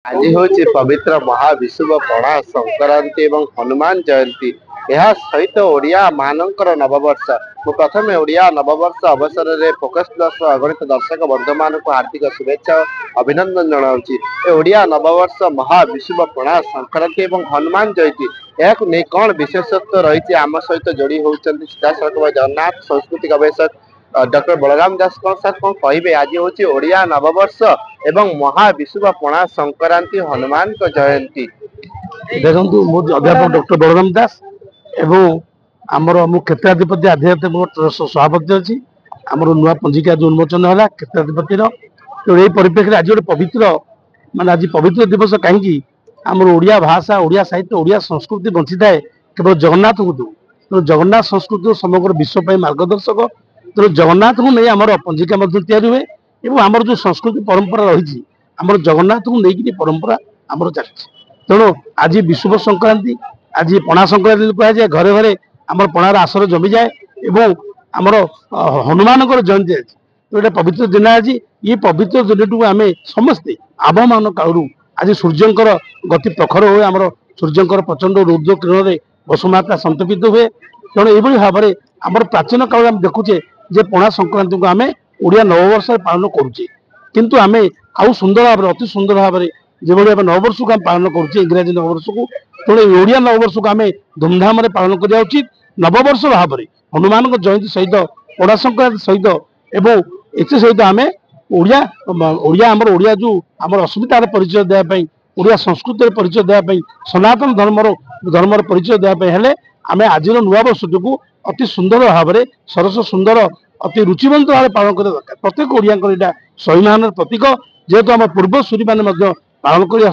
आज हूँ पवित्र महाविशुव पणा संक्रांति एवं हनुमान जयंती यह सहित ओडिया मानकर नववर्ष मु प्रथम ओडिया नववर्ष अवसर में फोकस प्लस अगणित दर्शक बर्धमान को हार्दिक शुभेच्छा अभिनंदन जनाऊँगी। ओडिया नववर्ष महाविशुव पणा संक्रांति एवं हनुमान जयंती यह नहीं कौन विशेषत्व रही आम सहित जोड़ी होती सीधा सड़क जगन्नाथ सांस्कृतिक गवेषक डॉक्टर बलराम दास कौन सर कौन कहे आज हूँ ओडिया नववर्ष एवं महाविशुव पणा संक्रांति हनुमान जयंती। देखो मुझे अध्यापक डॉक्टर बलराम दास एवं आमर मु क्षेत्राधिपति आध्यात्मिक सभापति अच्छी आमर नुआ पंजिका जो उन्मोचन है क्षेत्राधिपति तो यही परिप्रेक्षी आज गोटे पवित्र माने आज पवित्र दिवस कहीं आमर ओडिया भाषा ओडिया साहित्य ओडिया संस्कृति बंची थाए केवल जगन्नाथ को दू तो जगन्नाथ संस्कृति समग्र विश्व मार्गदर्शक तो जगन्नाथ को नहीं आमर पंजिका हुए एवं आमर जो संस्कृति परंपरा रही आमर जगन्नाथ को लेकिन परंपरा आमर चलती तेणु आज विशुभ संक्रांति आज पणा संक्रांति कह जाए घरे घरे आमर पणार आसर जमी जाए एवं आमर हनुमान जयंती आज तो ये पवित्र दिन आज ये पवित्र दिन आम समस्ते आबमान कालू आज सूर्यंकर गति प्रखर हुए आमर सूर्यंकर प्रचंड रौद्र किरण में वसुमाता संतपित हुए तेणु ये भाव में आमर प्राचीन काल आम देखुचे जे पणा संक्रांति को आम ओडिया नववर्ष पालन करुचे किंतु आम आउ सुंदर भाव अति सुंदर भाव में जो भाई नववर्ष को आम पालन करुचे इंग्राजी नववर्ष को तेणु ओडिया नववर्ष को आम धूमधाम पालन करा उचित नववर्ष भाव में हनुमान जयंती सहित पणा संक्रांति सहित एवं एथि सहित आम ओडिया ओडिया आमर ओडिया जो आमर अस्मितार परिचय देवाई ओडिया संस्कृति परिचय देवाई सनातन धर्मर परिचय देवाई हेले आम आज नुआ वर्ष को अति सुंदर भाव में सरस सुंदर अति रुचिवंत भाव पालन कर दरकार प्रत्येक ओडिया यहाँ स्वाभिमान प्रतीक जेहेतु आम पूर्व सूरी मैंने पालन कर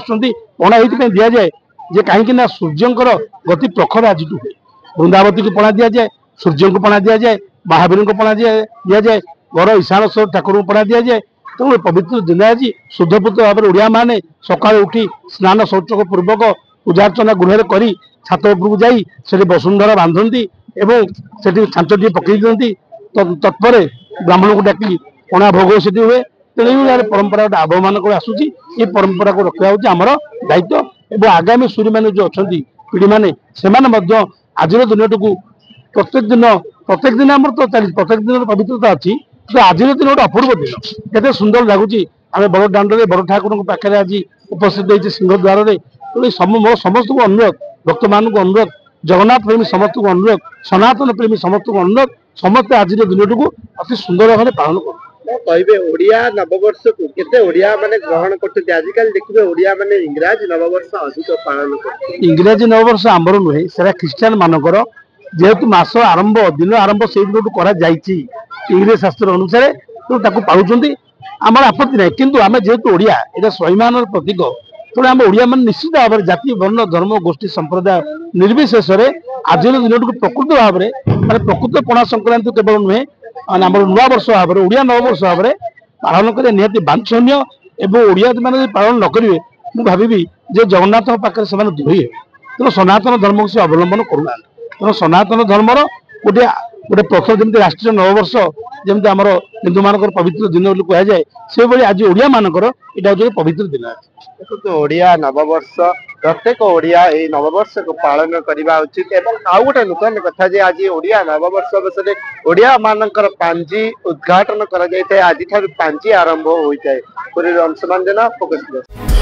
पणा ये दि जाए जे कहीं सूर्यंकर गति प्रखर आज हुए वृंदावती को पणा दि जाए सूर्य को पणा दि जाए महावीर को पणा दि जाए घर ईशानेश्वर ठाकुर को पणा दि जाए तेणु पवित्र दिन आज शुद्धपुत्र भाव में ओडिया माने सकाल उठी स्नान शौचक पूर्वक पूजार्चना गृह कर छात उपरକୁ ଯାଇ ସେଠି ବସୁନ୍ଧରା ବାନ୍ଧନ୍ତି ଏବଂ ସେଠି ଛାଞ୍ଚଟିଏ ପକେଇ ଦିଅନ୍ତି ତତ୍ପରେ ବ୍ରାହ୍ମଣକୁ ଡାକି ପଣା ଭୋଗ ସେଠି ହୁଏ ତେଣୁ ଏଇ ପରମ୍ପରା ଗୋଟେ ଆବହମାନ କରି ଆସୁଛି ଏ ପରମ୍ପରାକୁ ରଖିବା ହେଉଛି ଆମର ଦାୟିତ୍ୱ ଏବଂ ଆଗାମୀ ସୂରୀମାନେ ଯେଉଁ ଅଛନ୍ତି ପିଢ଼ିମାନେ ସେମାନେ ମଧ୍ୟ ଆଜିର ଦିନଟିକୁ ପ୍ରତ୍ୟେକ ଦିନ ଆମର ତ ଚାଲିଛି ପ୍ରତ୍ୟେକ ଦିନର ପବିତ୍ରତା ଅଛି କିନ୍ତୁ ଆଜିର ଦିନ ଗୋଟେ ଅପୂର୍ବ ଦିନ କେତେ ସୁନ୍ଦର ଲାଗୁଛି ଆମେ ବଡ଼ ଦାଣ୍ଡରେ ବଡ଼ ଠାକୁରଙ୍କ ପାଖରେ ଆଜି ଉପସ୍ଥିତ ହେଇଛି ସିଂହଦ୍ୱାରରେ ମୋର ସମସ୍ତଙ୍କୁ ଅନୁରୋଧ भक्त मान को अनुरोध जगन्नाथ प्रेमी समस्त को अनुरोध सनातन प्रेमी समस्त को अनुरोध समस्त आज दिन को अति सुंदर भाव पालन कहे ओडिया नववर्ष को केते ओडिया माने ग्रहण करते आजिकल देखिए ओडिया माने इंग्राजी नववर्ष अधिक पालन करते इंग्राजी नववर्ष आमर नुहे सेरा ख्रीस्टान मानकर जेहेतु मास आरंभ दिन आरंभ से दिन करा जाइछि इंग्रेज शास्त्र अनुसार तो ताकू पाउछंती आमर आपत्ति नहीं किंतु आमे जेहेतु ओडिया एटा स्वाभिमान प्रतीक तेणु आम ओडिया मान निश्चित भाव में जाति वर्ण धर्म गोष्ठी संप्रदाय निर्विशेष आज दिन को प्रकृत भाव में माने प्रकृत पणा संक्रांति केवल नुहे आम नुआ वर्ष भाव में ओडिया नववर्ष भाव में पालन करें निहाती बांछनीय एवं ओडिया मैंने पालन न करेंगे मुझे भावी जे जगन्नाथ पाखे से दुहे तेणु सनातन धर्म को से अवलंबन करूना तेणु सनातन धर्मर गोटे गोटे प्रखर जमी राष्ट्रीय नववर्ष जमी आम हिंदू मान पवित्र दिन कह जाए से भाई आज ओडिया मानकर यहाँ पवित्र दिन देखो ओडिया नववर्ष प्रत्येक ओडिया ये नववर्ष को पालन करने उचित एवं आउ गोटे नूतन कथा जे आज ओडिया नववर्ष अवसर ओडिया मानकर पांजी उद्घाटन करा जाए आज पांजी आरंभ होता है। अंशुमान जेना फोकस।